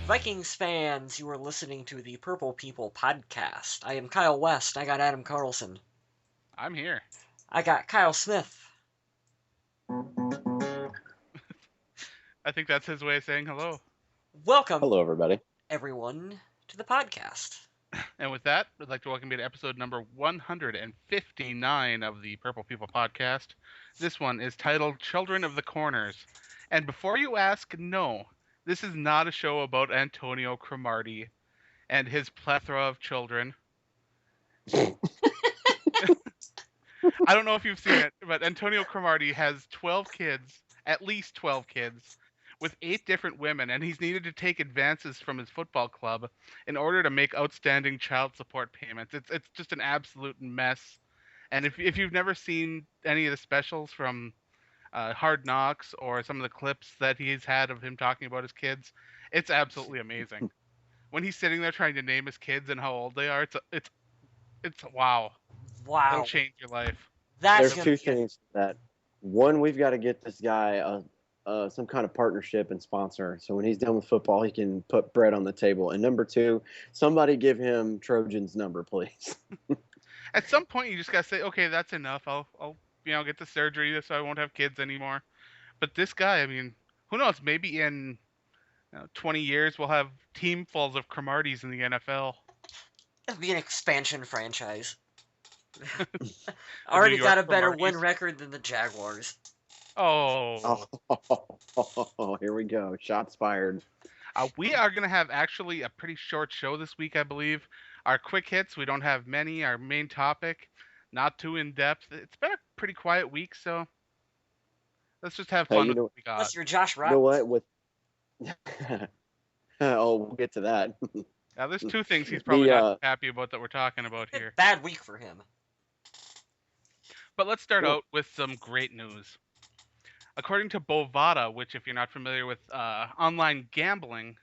Vikings fans, you are listening to the Purple People podcast. I am Kyle West. I got Adam Carlson. I'm here. I got Kyle Smith. I think that's his way of saying hello. Welcome, Hello, everybody. everyone, to the podcast. And with that, I'd like to welcome you to episode number 159 of the Purple People podcast. This one is titled Children of the Corners. And before you ask, no, this is not a show about Antonio Cromartie and his plethora of children. I don't know if you've seen it, but Antonio Cromartie has 12 kids, at least 12 kids, with 8 different women, and he's needed to take advances from his football club in order to make outstanding child support payments. It's just an absolute mess. And if you've never seen any of the specials from Hard Knocks or some of the clips that he's had of him talking about his kids, it's absolutely amazing. When he's sitting there trying to name his kids and how old they are, it's wow. Wow. It'll change your life. That's There's two things that one, we've got to get this guy some kind of partnership and sponsor, so when he's done with football, he can put bread on the table. And number two, somebody give him Trojan's number, please. At some point, you just gotta say, okay, that's enough. I'll get the surgery so I won't have kids anymore. But this guy, I mean, who knows? Maybe in 20 years we'll have teamfuls of Cromarties in the NFL. It'll be an expansion franchise. Already got a better win record than the Jaguars. Oh, Here we go. Shots fired. We are going to have actually a pretty short show this week, I believe. Our quick hits, we don't have many. Our main topic, not too in-depth. It's been a pretty quiet week, so let's just have fun with what we got. Unless you're Josh Rock. You know what? We'll get to that. Now, there's two things he's probably not happy about that we're talking about here. Bad week for him. But let's start out with some great news. According to Bovada, which if you're not familiar with online gambling,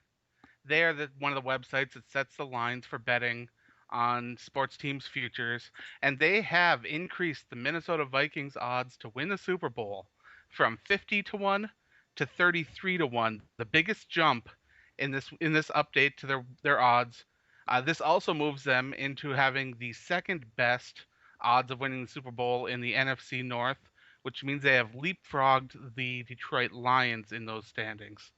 they are one of the websites that sets the lines for betting on sports teams' futures, and they have increased the Minnesota Vikings odds to win the Super Bowl from 50-1 to 33-1, the biggest jump in this update to their odds. This also moves them into having the second best odds of winning the Super Bowl in the NFC North, which means they have leapfrogged the Detroit Lions in those standings.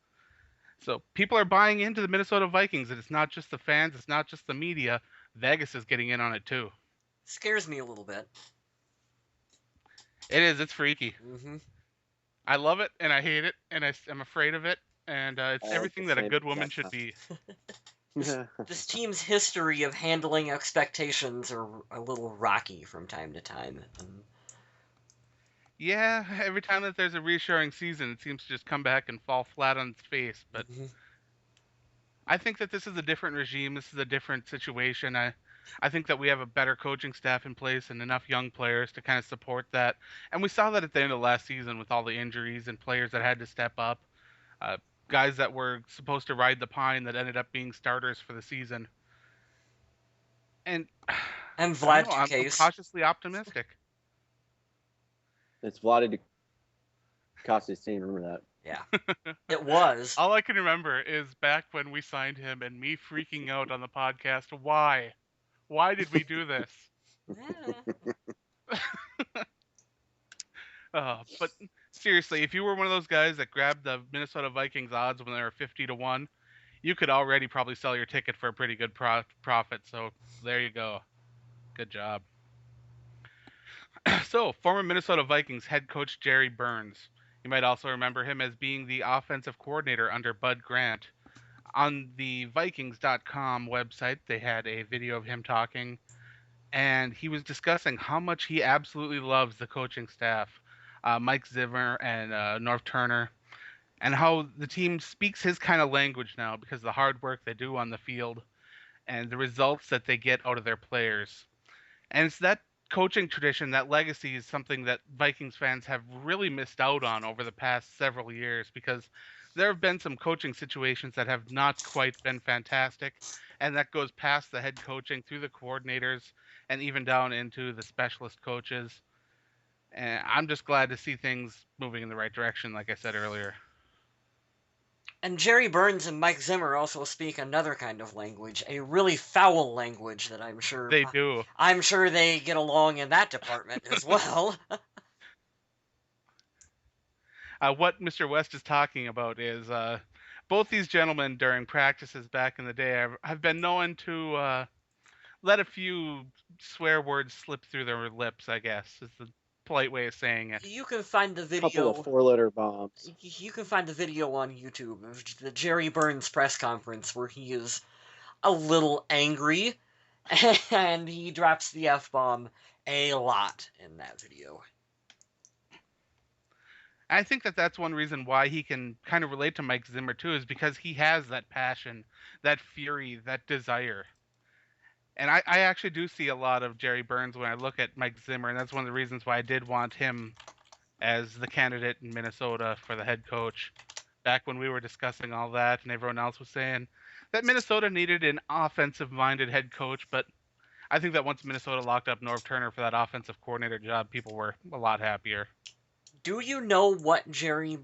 So people are buying into the Minnesota Vikings, and it's not just the fans, it's not just the media. Vegas is getting in on it too. Scares me a little bit. It is. It's freaky. Mm-hmm. I love it, and I hate it, and I'm afraid of it, and it's everything that a good woman should be. This team's history of handling expectations are a little rocky from time to time. Yeah, every time that there's a reassuring season, it seems to just come back and fall flat on its face. But I think that this is a different regime. This is a different situation. I think that we have a better coaching staff in place and enough young players to kind of support that. And we saw that at the end of last season with all the injuries and players that had to step up. Guys that were supposed to ride the pine that ended up being starters for the season. And Vlad I'm cautiously optimistic. It's Vlad Ducati's team. Remember that? Yeah, it was. All I can remember is back when we signed him and me freaking out on the podcast. Why? Why did we do this? But seriously, if you were one of those guys that grabbed the Minnesota Vikings odds when they were 50-1, you could already probably sell your ticket for a pretty good profit. So there you go. Good job. So, former Minnesota Vikings head coach Jerry Burns. You might also remember him as being the offensive coordinator under Bud Grant. On the Vikings.com website, they had a video of him talking, and he was discussing how much he absolutely loves the coaching staff, Mike Zimmer and Norv Turner, and how the team speaks his kind of language now because of the hard work they do on the field and the results that they get out of their players. And it's that coaching tradition, that legacy, is something that Vikings fans have really missed out on over the past several years because there have been some coaching situations that have not quite been fantastic, and that goes past the head coaching through the coordinators and even down into the specialist coaches. And I'm just glad to see things moving in the right direction, like I said earlier. And Jerry Burns and Mike Zimmer also speak another kind of language, a really foul language that They do. I'm sure they get along in that department as well. What Mr. West is talking about is both these gentlemen during practices back in the day have been known to let a few swear words slip through their lips, I guess, is the polite way of saying it. You can find the Couple of video. four-letter bombs. You can find the video on YouTube of the Jerry Burns press conference where he is a little angry, and he drops the F-bomb a lot in that video. I think that that's one reason why he can kind of relate to Mike Zimmer too, is because he has that passion, that fury, that desire. And I actually do see a lot of Jerry Burns when I look at Mike Zimmer, and that's one of the reasons why I did want him as the candidate in Minnesota for the head coach. Back when we were discussing all that, and everyone else was saying that Minnesota needed an offensive-minded head coach, but I think that once Minnesota locked up Norv Turner for that offensive coordinator job, people were a lot happier. Do you know what Jerry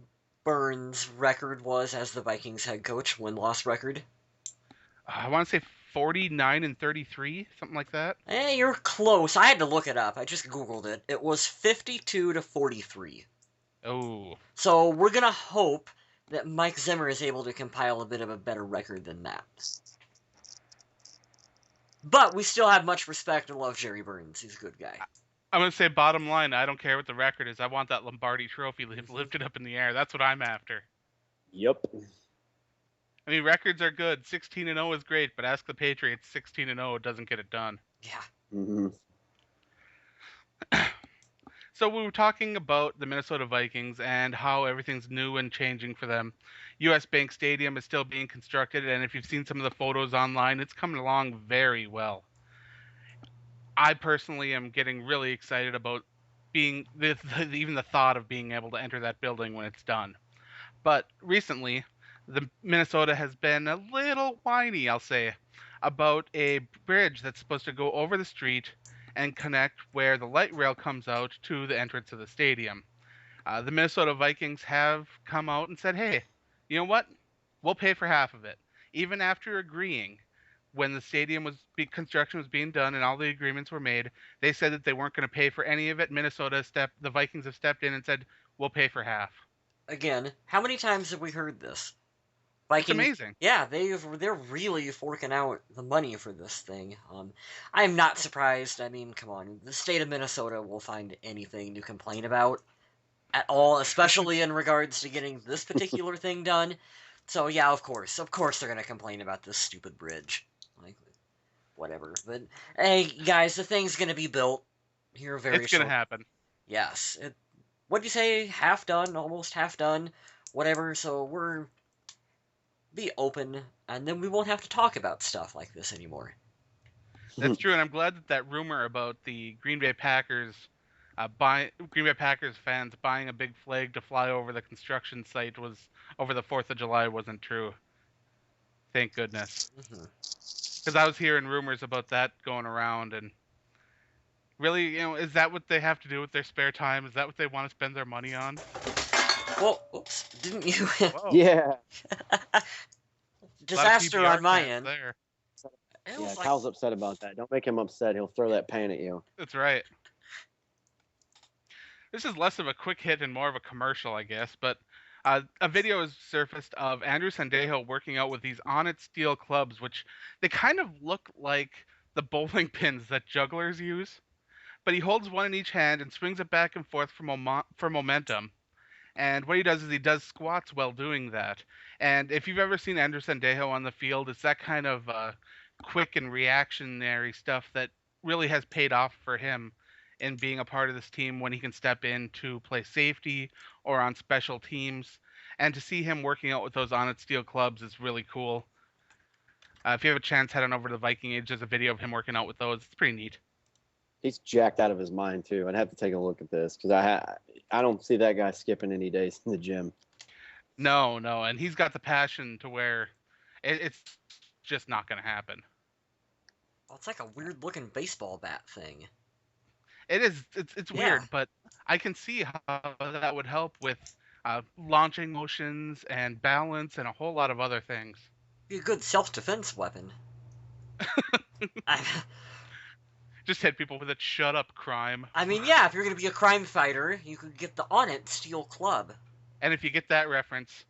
Burns' record was as the Vikings head coach, win-loss record? I want to say 49-33, something like that. You're close. I had to look it up. I just Googled it. It was 52-43. Oh. So we're going to hope that Mike Zimmer is able to compile a bit of a better record than that. But we still have much respect and love Jerry Burns. He's a good guy. I'm going to say bottom line, I don't care what the record is. I want that Lombardi trophy lifted up in the air. That's what I'm after. Yep. I mean, records are good. 16-0 is great, but ask the Patriots, 16-0 doesn't get it done. Yeah. Mm-hmm. So we were talking about the Minnesota Vikings and how everything's new and changing for them. US Bank Stadium is still being constructed, and if you've seen some of the photos online, it's coming along very well. I personally am getting really excited about being even the thought of being able to enter that building when it's done. But recently, the Minnesota has been a little whiny, I'll say, about a bridge that's supposed to go over the street and connect where the light rail comes out to the entrance of the stadium. The Minnesota Vikings have come out and said, hey, you know what? We'll pay for half of it. Even after agreeing, when the stadium construction was being done and all the agreements were made, they said that they weren't going to pay for any of it. The Vikings have stepped in and said, we'll pay for half. Again, how many times have we heard this? It's amazing. Yeah, they're really forking out the money for this thing. I'm not surprised. I mean, come on, the state of Minnesota will find anything to complain about at all, especially in regards to getting this particular thing done. So yeah, of course they're gonna complain about this stupid bridge. Like, whatever. But hey, guys, the thing's gonna be built here very It's going to happen. Yes. What'd you say? Half done, almost half done, whatever. So we're be open, and then we won't have to talk about stuff like this anymore. That's true, and I'm glad that rumor about the Green Bay Packers fans buying a big flag to fly over the construction site was over the 4th of July wasn't true. Thank goodness. Because I was hearing rumors about that going around, and really, is that what they have to do with their spare time? Is that what they want to spend their money on? Well, oops, didn't you? Yeah. Disaster on my end. There. Yeah, Cal's upset about that. Don't make him upset. He'll throw that pan at you. That's right. This is less of a quick hit and more of a commercial, I guess, but a video has surfaced of Andrew Sandejo working out with these Onnit steel clubs, which they kind of look like the bowling pins that jugglers use, but he holds one in each hand and swings it back and forth for momentum. And what he does is he does squats while doing that. And if you've ever seen Andrew Sandejo on the field, it's that kind of quick and reactionary stuff that really has paid off for him in being a part of this team when he can step in to play safety or on special teams. And to see him working out with those Onnit steel clubs is really cool. If you have a chance, head on over to the Viking Age. There's a video of him working out with those. It's pretty neat. He's jacked out of his mind too. I'd have to take a look at this because I don't see that guy skipping any days in the gym. No, and he's got the passion to where it's just not going to happen. Well, it's like a weird looking baseball bat thing. It is. It's weird, but I can see how that would help with launching motions and balance and a whole lot of other things. Be a good self-defense weapon. Just hit people with it. Shut up, crime. I mean, yeah, if you're going to be a crime fighter, you could get the On It steel club. And if you get that reference,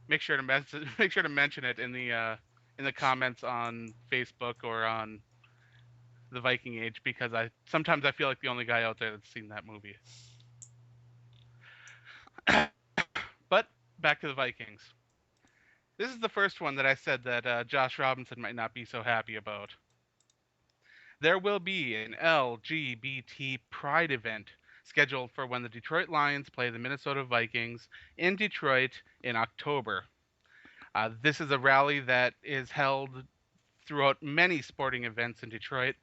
make sure to mention it in the comments on Facebook or on the Viking Age, because sometimes I feel like the only guy out there that's seen that movie. But back to the Vikings. This is the first one that I said that Josh Robinson might not be so happy about. There will be an LGBT Pride event scheduled for when the Detroit Lions play the Minnesota Vikings in Detroit in October. This is a rally that is held throughout many sporting events in Detroit.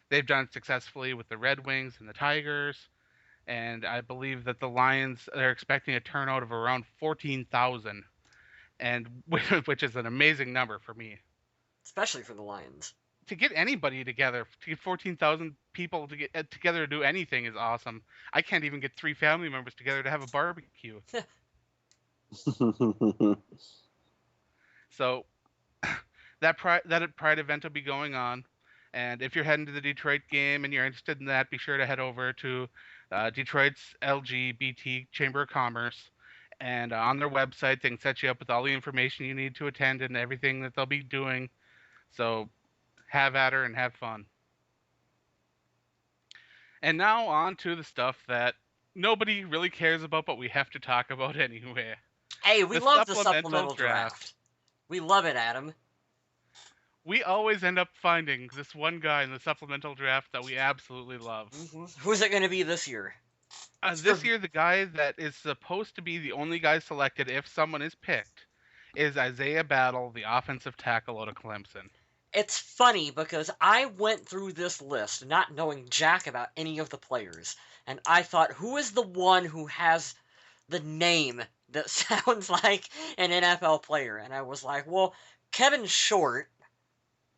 They've done it successfully with the Red Wings and the Tigers, and I believe that the Lions are expecting a turnout of around 14,000, and which is an amazing number for me. Especially for the Lions. To get anybody together, to get 14,000 people to get together to do anything is awesome. I can't even get 3 family members together to have a barbecue. So that Pride event will be going on, and if you're heading to the Detroit game and you're interested in that, be sure to head over to Detroit's LGBT Chamber of Commerce, and on their website they can set you up with all the information you need to attend and everything that they'll be doing. So have at her and have fun. And now on to the stuff that nobody really cares about, but we have to talk about anyway. Hey, we love the supplemental draft. We love it, Adam. We always end up finding this one guy in the supplemental draft that we absolutely love. Mm-hmm. Who's it going to be this year? This year, the guy that is supposed to be the only guy selected if someone is picked is Isaiah Battle, the offensive tackle out of Clemson. It's funny because I went through this list not knowing jack about any of the players, and I thought, who is the one who has the name that sounds like an NFL player? And I was like, well, Kevin Short,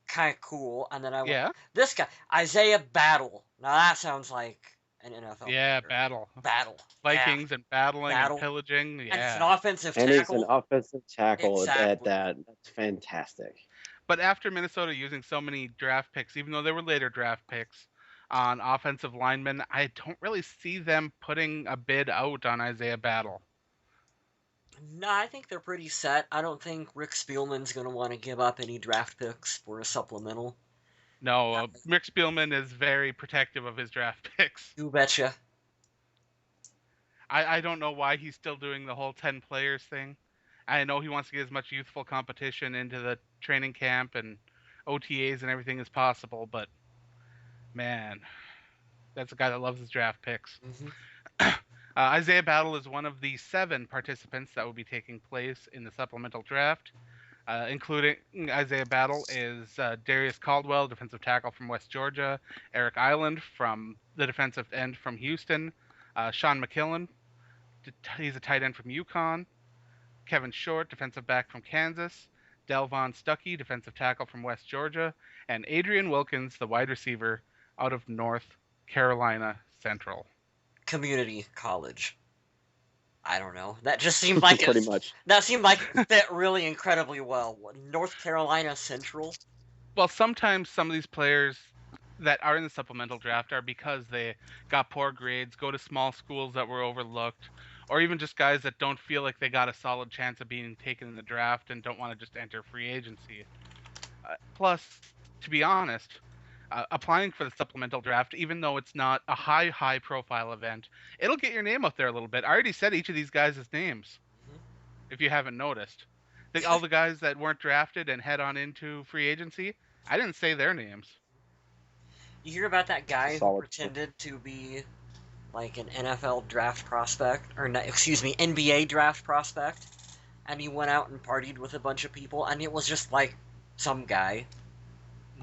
kind of cool. And then I went, this guy, Isaiah Battle. Now that sounds like an NFL player. Battle. Vikings and battling and pillaging. Yeah. And it's an offensive tackle. And he's an offensive tackle at that. That's fantastic. But after Minnesota using so many draft picks, even though they were later draft picks, on offensive linemen, I don't really see them putting a bid out on Isaiah Battle. No, I think they're pretty set. I don't think Rick Spielman's going to want to give up any draft picks for a supplemental. No, Rick Spielman is very protective of his draft picks. You betcha. I don't know why he's still doing the whole 10 players thing. I know he wants to get as much youthful competition into the training camp and OTAs and everything as possible, but man, that's a guy that loves his draft picks. Mm-hmm. Isaiah Battle is one of the 7 participants that will be taking place in the supplemental draft. Including Isaiah Battle is Darius Caldwell, defensive tackle from West Georgia, Eric Island, from the defensive end from Houston, Sean McKillen, he's a tight end from UConn, Kevin Short, defensive back from Kansas, Delvon Stuckey, defensive tackle from West Georgia, and Adrian Wilkins, the wide receiver out of North Carolina Central. Community college. I don't know. That just seemed like pretty much. That seemed like it fit really incredibly well. North Carolina Central. Well, sometimes some of these players that are in the supplemental draft are because they got poor grades, go to small schools that were overlooked, or even just guys that don't feel like they got a solid chance of being taken in the draft and don't want to just enter free agency. Plus, to be honest, applying for the supplemental draft, even though it's not a high profile event, it'll get your name up there a little bit. I already said each of these guys' names, if you haven't noticed. All the guys that weren't drafted and head on into free agency, I didn't say their names. You hear about that guy who pretended to be like an NFL draft prospect, or NBA draft prospect, and he went out and partied with a bunch of people, and it was just like some guy.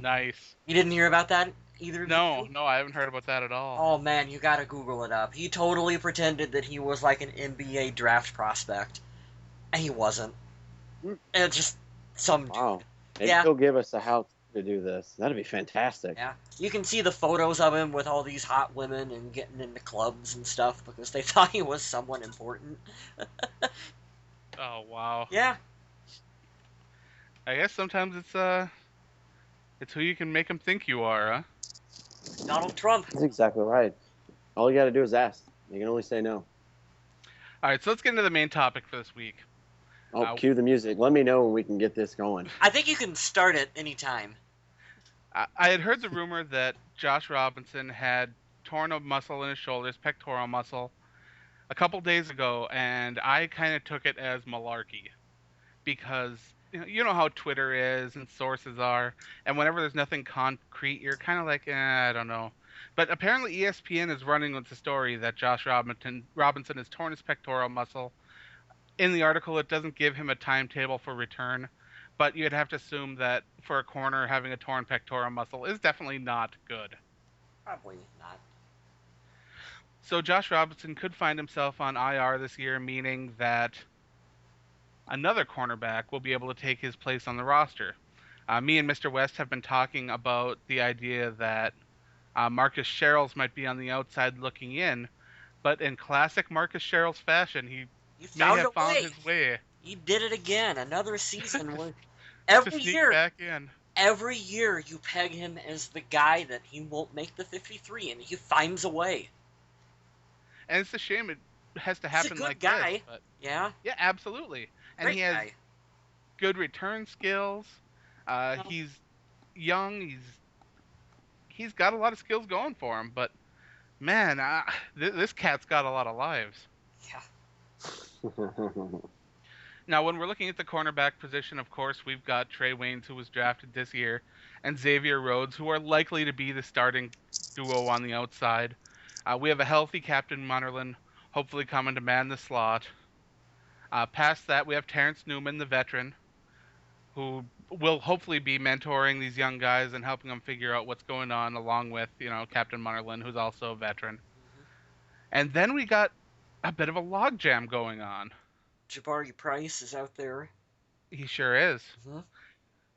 Nice. You didn't hear about that either? No, I haven't heard about that at all. Oh man, you gotta Google it up. He totally pretended that he was like an NBA draft prospect, and he wasn't. And just some dude. Wow. Maybe he'll give us a to do this. That'd be fantastic. Yeah, you can see the photos of him with all these hot women and getting into clubs and stuff because they thought he was someone important. Oh wow. Yeah, I guess sometimes it's who you can make them think you are, huh? Donald Trump. That's exactly right. All you got to do is ask. You can only say no. All right, so let's get into the main topic for this week. Oh, cue the music. Let me know when we can get this going. I think you can start it anytime. I had heard the rumor that Josh Robinson had torn a muscle in his shoulders, pectoral muscle, a couple days ago, and I kind of took it as malarkey because you know how Twitter is and sources are, and whenever there's nothing concrete, you're kind of like, I don't know. But apparently ESPN is running with the story that Josh Robinson has torn his pectoral muscle. In the article, it doesn't give him a timetable for return, but you'd have to assume that for a corner, having a torn pectoral muscle is definitely not good. Probably not. So Josh Robinson could find himself on IR this year, meaning that another cornerback will be able to take his place on the roster. Me and Mr. West have been talking about the idea that Marcus Sherrills might be on the outside looking in, but in classic Marcus Sherrills fashion, he You may found have a found way. his way You did it again. Another season where to every sneak year, back in. every year you peg him as the guy that he won't make the 53, and he finds a way. And it's a shame it has to He's a happen good like guy. this, but Yeah, yeah, absolutely. And great he has guy. good return skills. Well, He's young. He's got a lot of skills going for him, but man, this cat's got a lot of lives. yeah. Now, when we're looking at the cornerback position, of course, we've got Trey Waynes, who was drafted this year, and Xavier Rhodes, who are likely to be the starting duo on the outside. We have a healthy Captain Munnerlyn, hopefully coming to man the slot. Past that, we have Terrence Newman, the veteran, who will hopefully be mentoring these young guys and helping them figure out what's going on, along with, Captain Munnerlyn, who's also a veteran. Mhm. And then we got a bit of a logjam going on. Jabari Price is out there. He sure is. Mhm.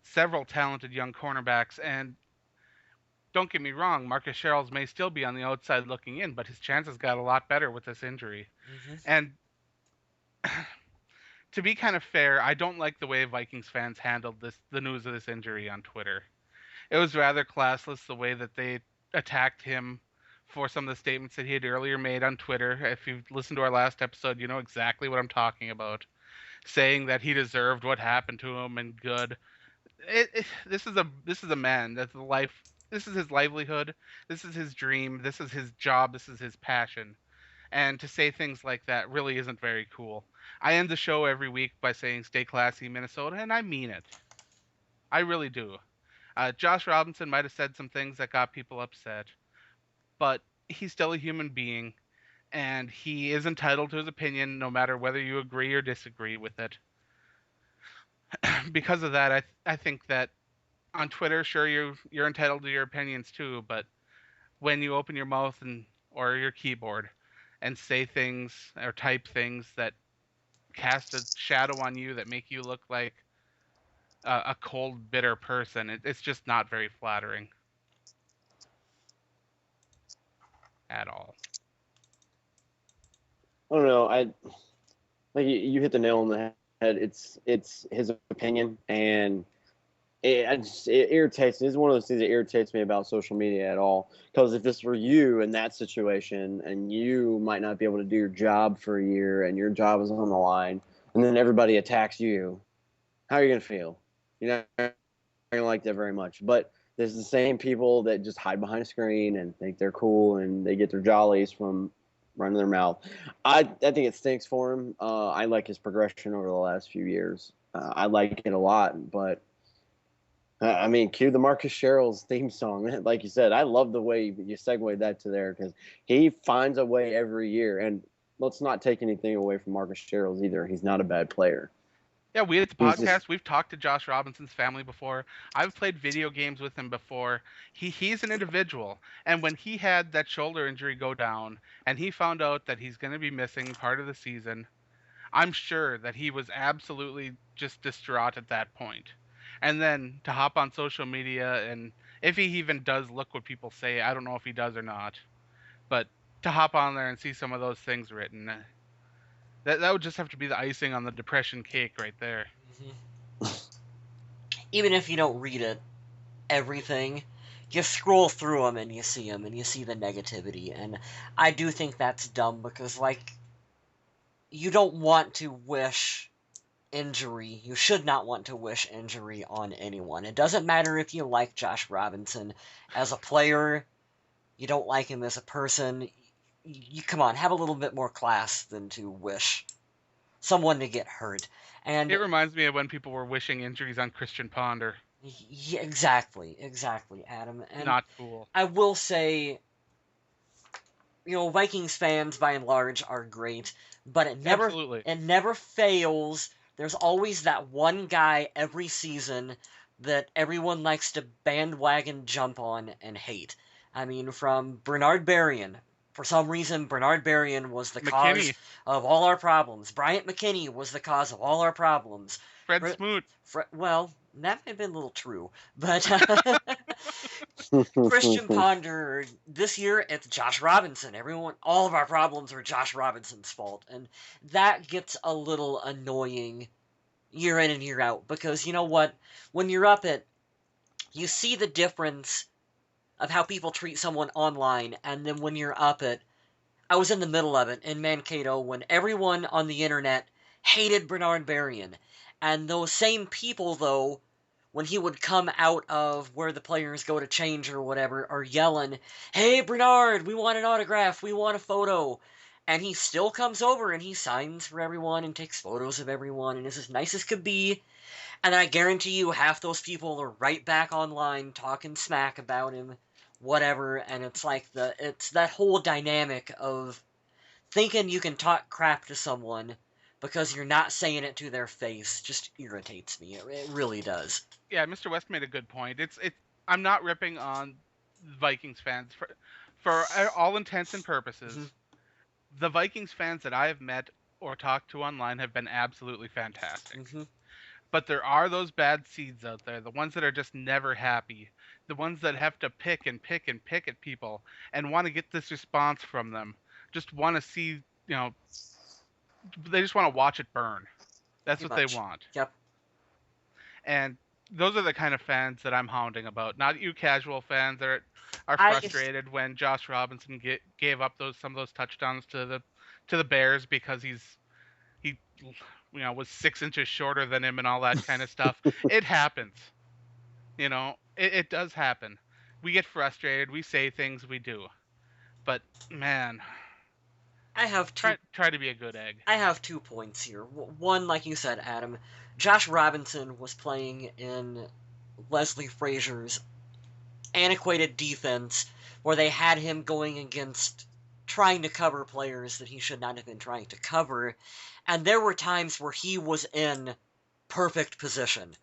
Several talented young cornerbacks, and don't get me wrong, Marcus Sherrills may still be on the outside looking in, but his chances got a lot better with this injury. Mhm. And to be kind of fair, I don't like the way Vikings fans handled the news of this injury on Twitter. It was rather classless the way that they attacked him for some of the statements that he had earlier made on Twitter. If you've listened to our last episode, you know exactly what I'm talking about. Saying that he deserved what happened to him and good. This is a man that's the life. This is his livelihood. This is his dream. This is his job. This is his passion. And to say things like that really isn't very cool. I end the show every week by saying "Stay classy, Minnesota," and I mean it. I really do. Josh Robinson might have said some things that got people upset, but he's still a human being, and he is entitled to his opinion, no matter whether you agree or disagree with it. Because of that, I think that on Twitter, sure you're entitled to your opinions too, but when you open your mouth and or your keyboard and say things or type things that cast a shadow on you that make you look like a cold, bitter person, it's just not very flattering at all. I don't know. I like you hit the nail on the head. It's his opinion, and it irritates me. It's one of those things that irritates me about social media at all. Because if this were you in that situation, and you might not be able to do your job for a year, and your job is on the line, and then everybody attacks you, how are you gonna feel? You're not gonna like that very much. But there's the same people that just hide behind a screen and think they're cool, and they get their jollies from running their mouth. I think it stinks for him. I like his progression over the last few years. I like it a lot, but I mean, cue the Marcus Sherrills theme song. Like you said, I love the way you segued that to there because he finds a way every year. And let's not take anything away from Marcus Sherrills either. He's not a bad player. Yeah, we at the He's just podcast, we've talked to Josh Robinson's family before. I've played video games with him before. He's an individual. And when he had that shoulder injury go down and he found out that he's going to be missing part of the season, I'm sure that he was absolutely just distraught at that point. And then to hop on social media, and if he even does look what people say, I don't know if he does or not, but to hop on there and see some of those things written, that would just have to be the icing on the depression cake right there. Even if you don't read it, everything, you scroll through them and you see them and you see the negativity. And I do think that's dumb because, like, you don't want to wish injury. You should not want to wish injury on anyone. It doesn't matter if you like Josh Robinson as a player, you don't like him as a person. You come on, have a little bit more class than to wish someone to get hurt. It And reminds me of when people were wishing injuries on Christian Ponder. yeah, exactly, Adam. And Not cool. I will say, Vikings fans by and large are great, but Absolutely. it never fails. There's always that one guy every season that everyone likes to bandwagon jump on and hate. I mean, from Bernard Berrien. For some reason, Bernard Berrien was the cause McKinney, of all our problems. Bryant McKinney was the cause of all our problems. Fred Smoot. Well, that may have been a little true, but Christian Ponder, this year it's Josh Robinson. All of our problems are Josh Robinson's fault. And that gets a little annoying year in and year out because you know what? When you're up at, you see the difference of how people treat someone online, and then when you're up at, I was in the middle of it in Mankato when everyone on the internet hated Bernard Berrien. And those same people, though, when he would come out of where the players go to change or whatever, are yelling, "Hey, Bernard, we want an autograph, we want a photo." And he still comes over and he signs for everyone and takes photos of everyone and is as nice as could be. And I guarantee you half those people are right back online talking smack about him, whatever. And it's like it's that whole dynamic of thinking you can talk crap to someone because you're not saying it to their face just irritates me. It really does. Yeah, Mr. West made a good point. I'm not ripping on Vikings fans for all intents and purposes. Mhm. The Vikings fans that I have met or talked to online have been absolutely fantastic. Mhm. But there are those bad seeds out there, the ones that are just never happy, the ones that have to pick and pick and pick at people and want to get this response from them. Just want to see, they just want to watch it burn. That's Pretty what they much. want. Yep. And those are the kind of fans that I'm hounding about. Not you casual fans that are I frustrated when Josh Robinson gave up some of those touchdowns to the Bears because he was 6 inches shorter than him and all that kind of stuff. It happens. It does happen. We get frustrated. We say things. We do. But man, I have two try to be a good egg. I have 2 points here. One, like you said, Adam, Josh Robinson was playing in Leslie Frazier's antiquated defense where they had him going against trying to cover players that he should not have been trying to cover. And there were times where he was in perfect position.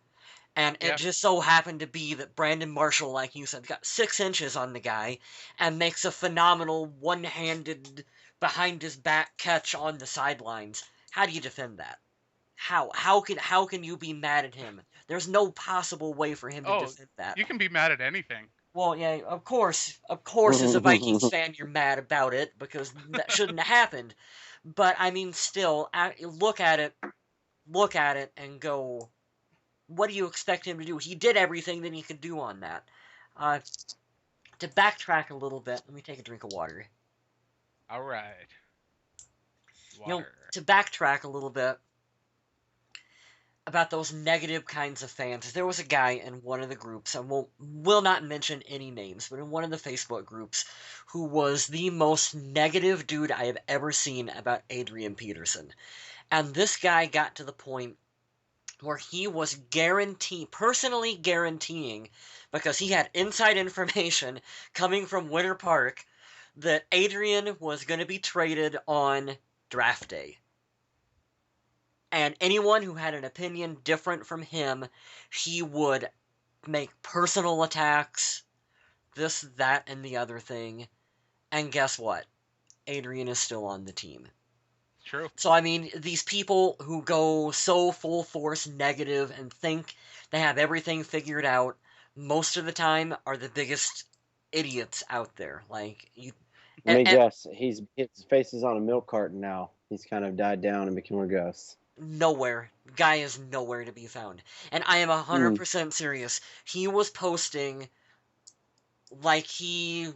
And it Yeah. just so happened to be that Brandon Marshall, like you said, got 6 inches on the guy and makes a phenomenal one-handed behind his back catch on the sidelines. How do you defend that? How can you be mad at him? There's no possible way for him to Oh, defend that. you can be mad at anything. Well, yeah, of course, as a Vikings fan, you're mad about it because that shouldn't have happened. But I mean, still, look at it, and go, what do you expect him to do? He did everything that he could do on that. To backtrack a little bit, let me take a drink of water. All right. Water. To backtrack a little bit about those negative kinds of fans, there was a guy in one of the groups, I will not mention any names, but in one of the Facebook groups, who was the most negative dude I have ever seen about Adrian Peterson. And this guy got to the point where he was personally guaranteeing, because he had inside information coming from Winter Park, that Adrian was going to be traded on draft day. And anyone who had an opinion different from him, he would make personal attacks, this, that, and the other thing. And guess what? Adrian is still on the team. True. So, I mean, these people who go so full force negative and think they have everything figured out, most of the time are the biggest idiots out there. Like, Let me and guess. His face is on a milk carton now. He's kind of died down and become a ghost. nowhere. Guy is nowhere to be found. And I am 100% serious. He was posting like he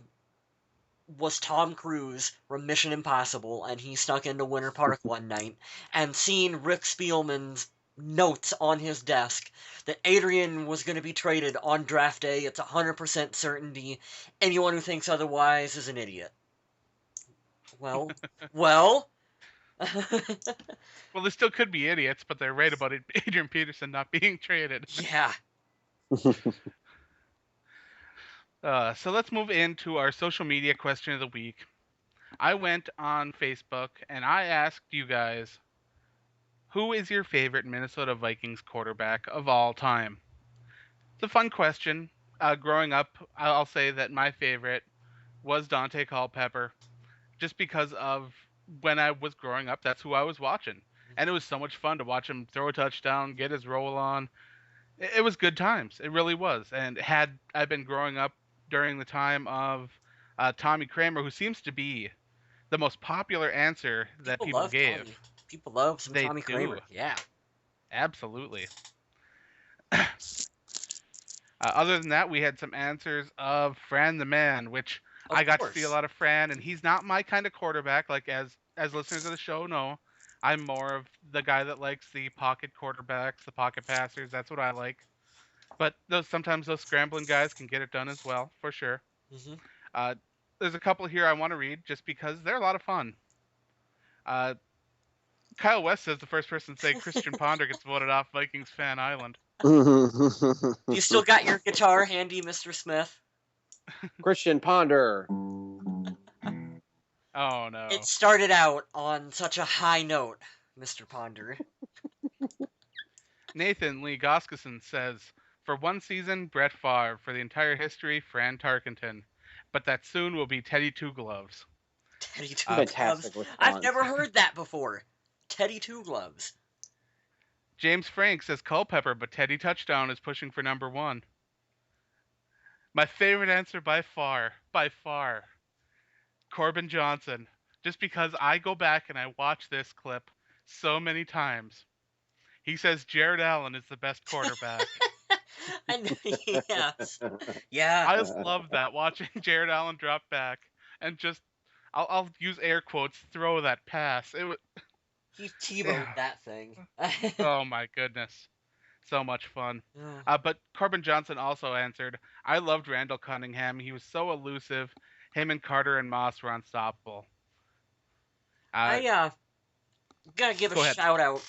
was Tom Cruise from Mission Impossible, and he snuck into Winter Park one night and seen Rick Spielman's notes on his desk that Adrian was going to be traded on draft day. It's 100% certainty. Anyone who thinks otherwise is an idiot. Well, well. Well, there still could be idiots, but they're right about Adrian Peterson not being traded. Yeah. So let's move into our social media question of the week. I went on Facebook and I asked you guys, who is your favorite Minnesota Vikings quarterback of all time? It's a fun question. Growing up, I'll say that my favorite was Dante Culpepper, just because of when I was growing up, that's who I was watching. And it was so much fun to watch him throw a touchdown, get his roll on. It was good times. It really was. And had I been growing up during the time of Tommy Kramer, who seems to be the most popular answer that People people love gave. Tommy. People love some They Tommy do. Kramer. Yeah. Absolutely. Other than that, we had some answers of Fran the Man, which Of I got course. to see a lot of Fran, and he's not my kind of quarterback. Like as listeners of the show know, I'm more of the guy that likes the pocket quarterbacks, the pocket passers. That's what I like. But sometimes those scrambling guys can get it done as well, for sure. Hmm. Uh, there's a couple here I want to read just because they're a lot of fun. Uh, Kyle West says the first person to say Christian Ponder gets voted off Vikings Fan Island. You still got your guitar handy, Mr. Smith? Christian Ponder. Oh no. It started out on such a high note, Mr. Ponder. Nathan Lee Goskeson says, for one season, Brett Favre. For the entire history, Fran Tarkenton. But that soon will be Teddy Two Gloves. Teddy Two Fantastic Gloves. response. I've never heard that before. Teddy Two Gloves. James Frank says Culpepper, but Teddy Touchdown is pushing for number one. My favorite answer by far, Corbin Johnson. Just because I go back and I watch this clip so many times. He says Jared Allen is the best quarterback. I know, yes. Yeah. I love that, watching Jared Allen drop back and just, I'll use air quotes, throw that pass. It was, He T-boned that thing. oh my goodness. So much fun. Yeah. But Corbin Johnson also answered, I loved Randall Cunningham. He was so elusive. Him and Carter and Moss were unstoppable. I gotta give Go a ahead. shout out.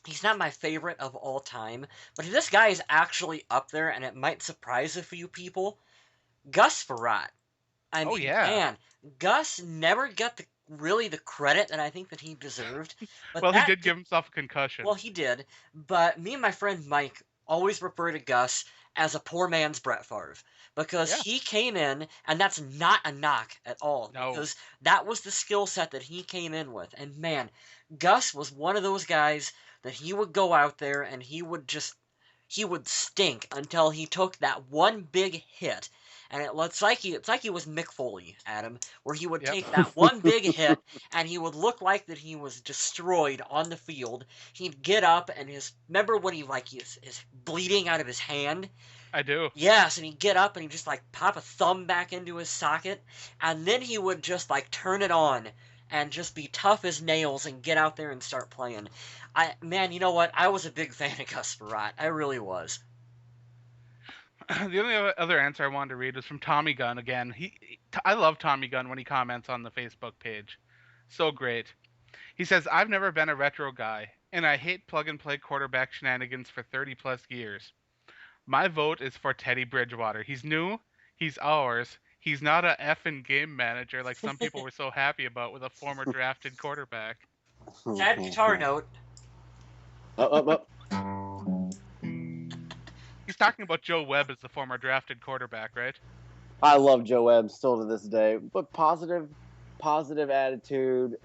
He's not my favorite of all time, but this guy is actually up there, and it might surprise a few people. Gus Frerotte. I Oh, mean, yeah. man, Gus never got really the credit that I think that he deserved. But Well, he that did give himself a concussion. Well, he did, but me and my friend Mike always refer to Gus as a poor man's Brett Favre because Yeah. he came in, and that's not a knock at all, No. because that was the skill set that he came in with. And man, Gus was one of those guys that he would go out there and he would stink until he took that one big hit. And it's like he was Mick Foley, Adam, where he would Yep. take that one big hit and he would look like that he was destroyed on the field. He'd get up and remember when he's bleeding out of his hand? I do. Yes, and he'd get up and he'd just like pop a thumb back into his socket, and then he would just like turn it on and just be tough as nails and get out there and start playing. Man, you know what? I was a big fan of Gus Frerotte. I really was. The only other answer I wanted to read was from Tommy Gunn again. I love Tommy Gunn when he comments on the Facebook page. So great. He says, I've never been a retro guy, and I hate plug-and-play quarterback shenanigans for 30-plus years. My vote is for Teddy Bridgewater. He's new. He's ours. He's not a effing game manager like some people were so happy about with a former drafted quarterback. Sad guitar note. He's talking about Joe Webb as the former drafted quarterback, right? I love Joe Webb still to this day, but positive attitude.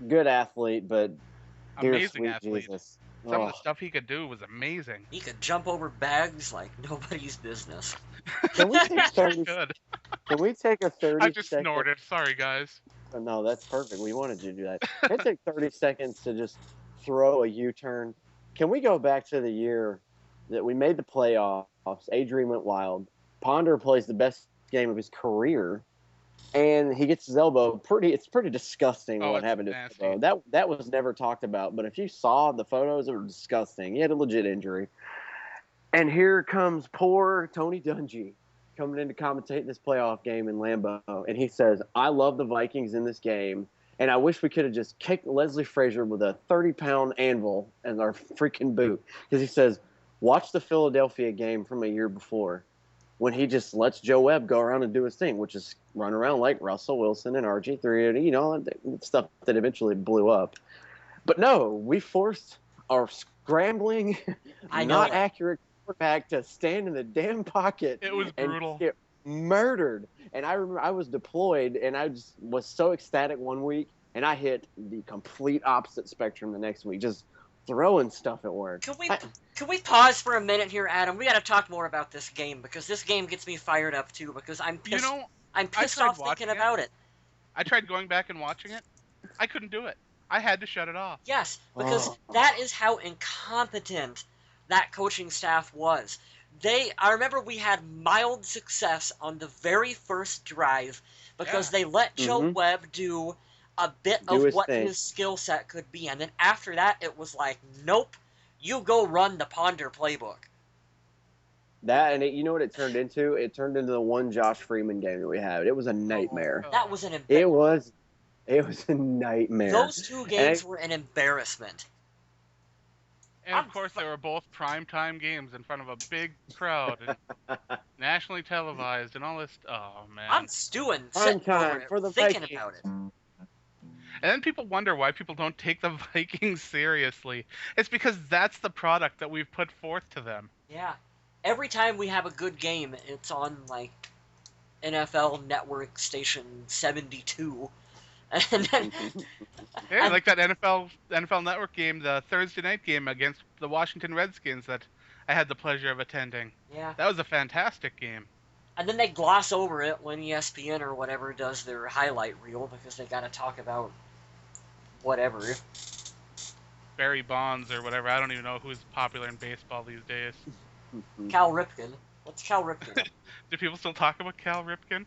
Good athlete, but dear Amazing sweet athlete. Jesus. Some of Oh. the stuff he could do was amazing. He could jump over bags like nobody's business. Can we take He sure 30? could. Can we take a I 30 just second? snorted. Sorry, guys. Oh, no, that's perfect. We wanted you to do that. Can I take 30 seconds to just throw a U-turn? Can we go back to the year that we made the playoffs? Adrian went wild. Ponder plays the best game of his career, and he gets his elbow. It's pretty disgusting Oh, what it's happened to his nasty. elbow. That was never talked about. But if you saw the photos, it was disgusting. He had a legit injury. And here comes poor Tony Dungy coming in to commentate this playoff game in Lambeau. And he says, I love the Vikings in this game. And I wish we could have just kicked Leslie Frazier with a 30-pound anvil in our freaking boot. Because he says, watch the Philadelphia game from a year before when he just lets Joe Webb go around and do his thing, which is run around like Russell Wilson and RG3, you know, stuff that eventually blew up. But no, we forced our scrambling, not accurate quarterback to stand in the damn pocket. It was brutal. Get murdered. And I remember I was deployed, and I just was so ecstatic one week, and I hit the complete opposite spectrum the next week, just throwing stuff at work. Can we pause for a minute here, Adam? We got to talk more about this game because this game gets me fired up too. Because I'm pissed. You know, I'm pissed off thinking about it. I tried going back and watching it. I couldn't do it. I had to shut it off. Yes, because that is how incompetent that coaching staff was. I remember we had mild success on the very first drive because they let Joe Webb do a bit of what his skill set could be. And then after that, it was like, nope, you go run the Ponder playbook. That, and you know what it turned into? It turned into the one Josh Freeman game that we had. It was a nightmare. That was an embarrassment. It was a nightmare. Those two games were an embarrassment. And of course, they were both primetime games in front of a big crowd, and nationally televised, and all this. Oh man! I'm stewing, primetime for the thinking Vikings. about it. And then people wonder why people don't take the Vikings seriously. It's because that's the product that we've put forth to them. Yeah. Every time we have a good game, it's on, like, NFL Network Station 72. And then, yeah, like that NFL Network game, the Thursday night game against the Washington Redskins that I had the pleasure of attending. Yeah. That was a fantastic game. And then they gloss over it when ESPN or whatever does their highlight reel because they got to talk about whatever. Barry Bonds or whatever. I don't even know who's popular in baseball these days. Cal Ripken. What's Cal Ripken? Do people still talk about Cal Ripken?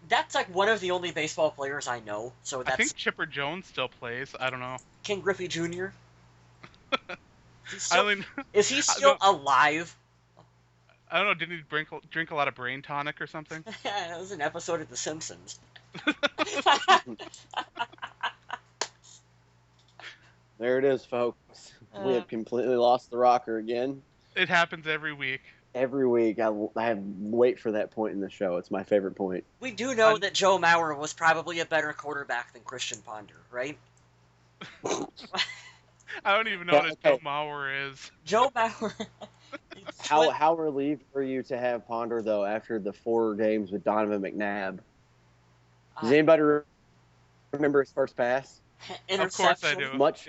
That's like one of the only baseball players I know. So that's. I think Chipper Jones still plays. I don't know. King Griffey Jr. Is he still alive? I don't know. Didn't he drink a lot of brain tonic or something? That was an episode of The Simpsons. There it is, folks. We have completely lost the rocker again. It happens every week. Every week, I wait for that point in the show. It's my favorite point. We do know that Joe Mauer was probably a better quarterback than Christian Ponder, right? I don't even know what Joe Mauer is. Joe Mauer. How relieved were you to have Ponder, though, after the 4 games with Donovan McNabb? Does anybody remember his first pass? Of course I do. Much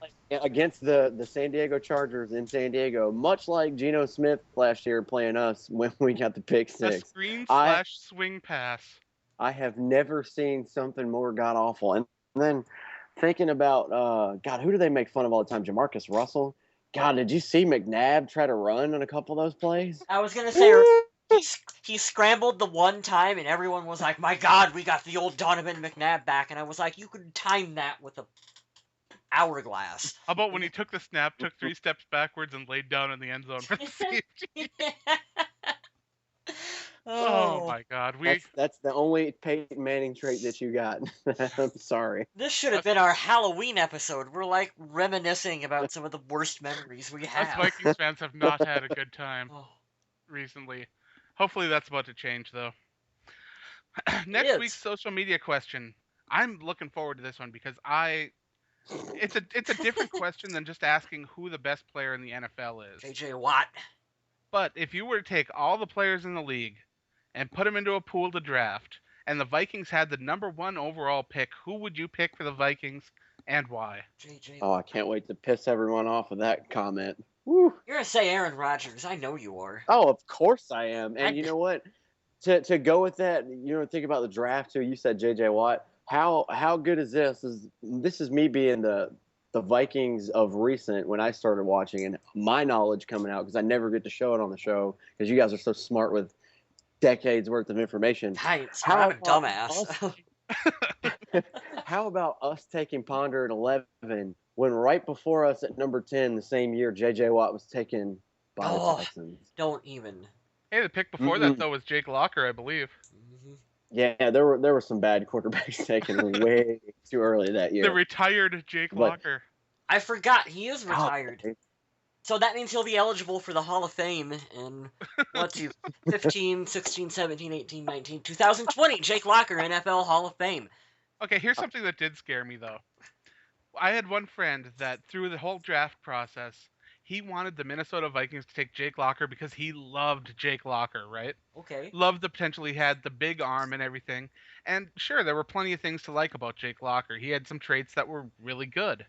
like against the San Diego Chargers in San Diego, much like Geno Smith last year playing us when we got the pick 6. A screen/swing pass. I have never seen something more god-awful. And then thinking about, God, who do they make fun of all the time? Jamarcus Russell? God, did you see McNabb try to run on a couple of those plays? I was going to say, he scrambled the one time, and everyone was like, my God, we got the old Donovan McNabb back. And I was like, you could time that with a hourglass. How about when he took the snap, took 3 steps backwards, and laid down in the end zone for the safety? Oh my God! That's the only Peyton Manning trait that you got. I'm sorry. This should have been our Halloween episode. We're like reminiscing about some of the worst memories we have. Us Vikings fans have not had a good time recently. Hopefully that's about to change, though. Next week's social media question. I'm looking forward to this one because it's a different question than just asking who the best player in the NFL is. J.J. Watt. But if you were to take all the players in the league and put them into a pool to draft, and the Vikings had the number 1 overall pick, who would you pick for the Vikings and why? JJ. Oh, I can't wait to piss everyone off with that comment. Woo. You're gonna say Aaron Rodgers. I know you are. Oh, of course I am. And I- you know what? To go with that, think about the draft too. You said J.J. Watt. How good is this? This is me being the Vikings of recent when I started watching, and my knowledge coming out because I never get to show it on the show because you guys are so smart with decades worth of information. Thanks. How I'm a about dumbass. How about us taking Ponder at 11 when right before us at number 10 the same year J.J. Watt was taken by the Oh. Texans? Don't even. Hey, the pick before that though was Jake Locker, I believe. Mhm. Yeah, there were some bad quarterbacks taken way too early that year. The ritired Jake But- Locker. I forgot he is God, retired. So that means he'll be eligible for the Hall of Fame in, 15, 16, 17, 18, 19, 2020. Jake Locker, NFL Hall of Fame. Okay, here's something that did scare me though. I had one friend that through the whole draft process, he wanted the Minnesota Vikings to take Jake Locker because he loved Jake Locker, right? Okay. Loved the potential he had, the big arm and everything. And sure, there were plenty of things to like about Jake Locker. He had some traits that were really good.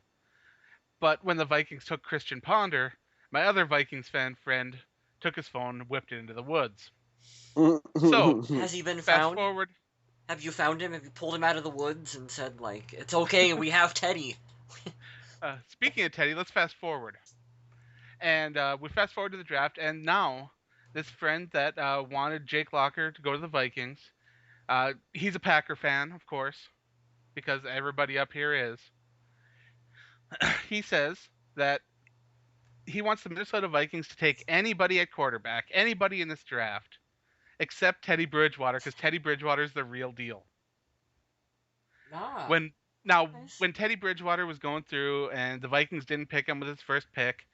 But when the Vikings took Christian Ponder, my other Vikings fan friend took his phone and whipped it into the woods. So, Has he been fast found? forward. Have you found him? Have you pulled him out of the woods and said, like, it's okay, we have Teddy? Speaking of Teddy, let's fast forward. And we fast forward to the draft, and now this friend that wanted Jake Locker to go to the Vikings, he's a Packer fan, of course, because everybody up here is. He says that he wants the Minnesota Vikings to take anybody at quarterback, anybody in this draft, except Teddy Bridgewater, because Teddy Bridgewater is the real deal. Ah. When Teddy Bridgewater was going through and the Vikings didn't pick him with his first pick,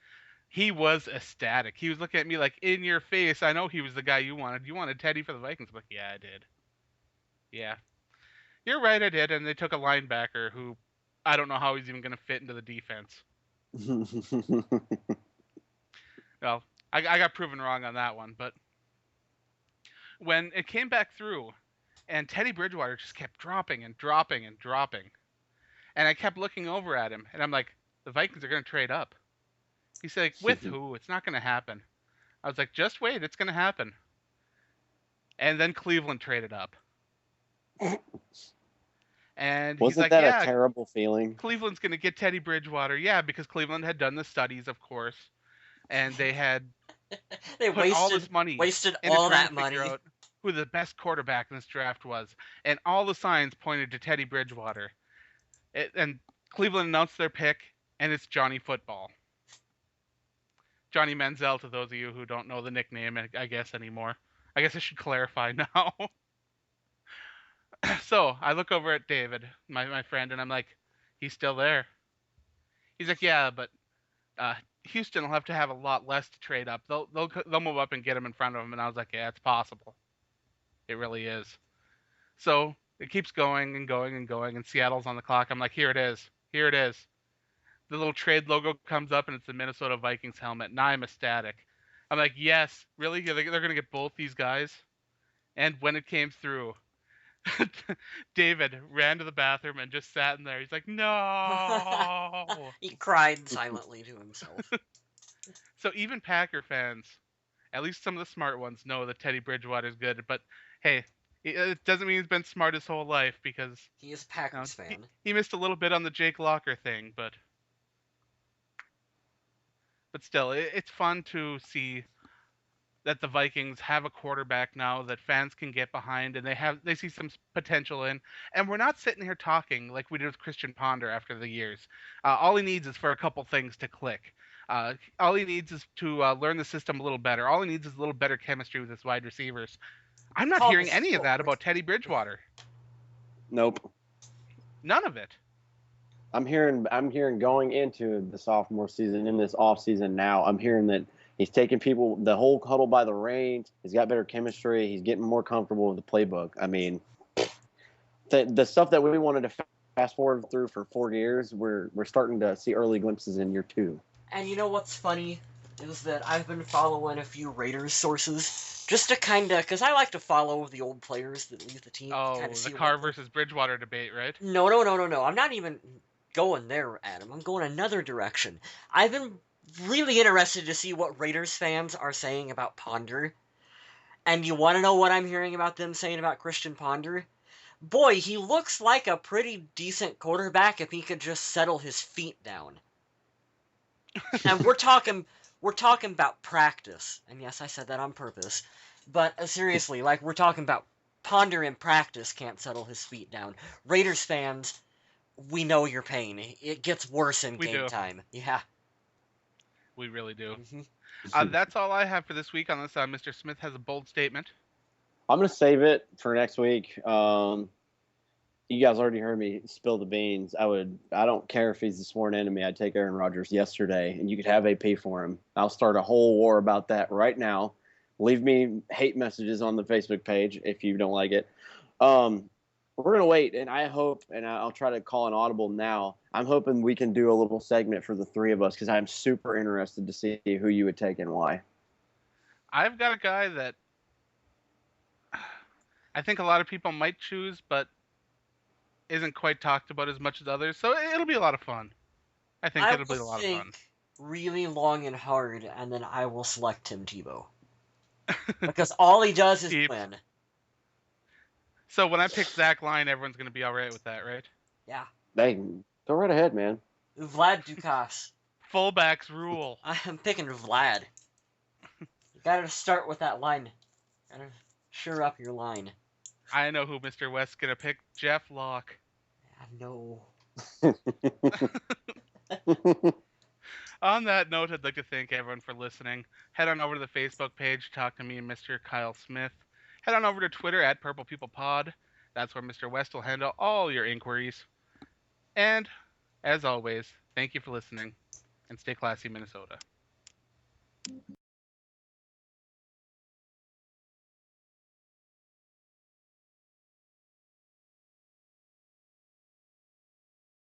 he was ecstatic. He was looking at me like, in your face, I know he was the guy you wanted. You wanted Teddy for the Vikings. I'm like, yeah, I did. Yeah. You're right, I did. And they took a linebacker who I don't know how he's even going to fit into the defense. Well, I got proven wrong on that one. But when it came back through and Teddy Bridgewater just kept dropping and dropping and dropping, and I kept looking over at him, and I'm like, the Vikings are going to trade up. He's like, with who? It's not going to happen. I was like, just wait, it's going to happen. And then Cleveland traded up. And he's Wasn't like, that yeah, a terrible feeling? Cleveland's going to get Teddy Bridgewater. Yeah, because Cleveland had done the studies, of course. And they had They put all this money wasted into all trying that to money. figure out who the best quarterback in this draft was. And all the signs pointed to Teddy Bridgewater. And Cleveland announced their pick, and it's Johnny Football. Johnny Manziel, to those of you who don't know the nickname, I guess, anymore. I guess I should clarify now. So I look over at David, my friend, and I'm like, he's still there. He's like, yeah, but Houston will have to have a lot less to trade up. They'll move up and get him in front of him. And I was like, yeah, it's possible. It really is. So it keeps going and going and going, and Seattle's on the clock. I'm like, here it is. Here it is. The little trade logo comes up, and it's the Minnesota Vikings helmet. And I'm ecstatic. I'm like, yes, really? They're going to get both these guys? And when it came through, David ran to the bathroom and just sat in there. He's like, no. He cried silently to himself. So even Packer fans, at least some of the smart ones, know that Teddy Bridgewater's good. But hey, it doesn't mean he's been smart his whole life because He is a Packers fan. he missed a little bit on the Jake Locker thing. But still, it's fun to see that the Vikings have a quarterback now that fans can get behind, and they see some potential in. And we're not sitting here talking like we did with Christian Ponder after the years. All he needs is for a couple things to click. All he needs is to learn the system a little better. All he needs is a little better chemistry with his wide receivers. I'm not hearing any of that about Teddy Bridgewater. Nope. None of it. I'm hearing going into the sophomore season, in this off season now, I'm hearing that he's taking people the whole huddle by the reins. He's got better chemistry. He's getting more comfortable with the playbook. I mean, the stuff that we wanted to fast forward through for 4 years, we're starting to see early glimpses in year 2. And you know what's funny is that I've been following a few Raiders sources just to kind of, because I like to follow the old players that leave the team. Oh, to see the Carr versus Bridgewater debate, right? No. I'm not even. going there, Adam. I'm going another direction. I've been really interested to see what Raiders fans are saying about Ponder. And you want to know what I'm hearing about them saying about Christian Ponder? Boy, he looks like a pretty decent quarterback if he could just settle his feet down. And we're talking about practice. And yes, I said that on purpose. But seriously, like we're talking about Ponder in practice can't settle his feet down. Raiders fans, we know your pain. It gets worse in We game do. time. Yeah. We really do. Mm-hmm. That's all I have for this week, unless Mr. Smith has a bold statement. I'm gonna save it for next week. You guys already heard me spill the beans. I don't care if he's the sworn enemy. I'd take Aaron Rodgers yesterday, and you could have AP for him. I'll start a whole war about that right now. Leave me hate messages on the Facebook page if you don't like it. We're gonna wait, and I hope, and I'll try to call an audible now. I'm hoping we can do a little segment for the three of us because I'm super interested to see who you would take and why. I've got a guy that I think a lot of people might choose, but isn't quite talked about as much as others. So it'll be a lot of fun. I think I it'll be will a lot of fun. think really long and hard, and then I will select Tim Tebow. Because all he does is Keep. win. So when I pick Zach Line, everyone's going to be all right with that, right? Yeah. Hey, go right ahead, man. Vlad Dukas. Fullbacks rule. I am picking Vlad. You gotta start with that line. Gotta sure up your line. I know who Mr. West's going to pick. Jeff Locke. I know. On that note, I'd like to thank everyone for listening. Head on over to the Facebook page, talk to me and Mr. Kyle Smith. Head on over to Twitter at Purple People Pod. That's where Mr. West will handle all your inquiries. And, as always, thank you for listening, and stay classy, Minnesota.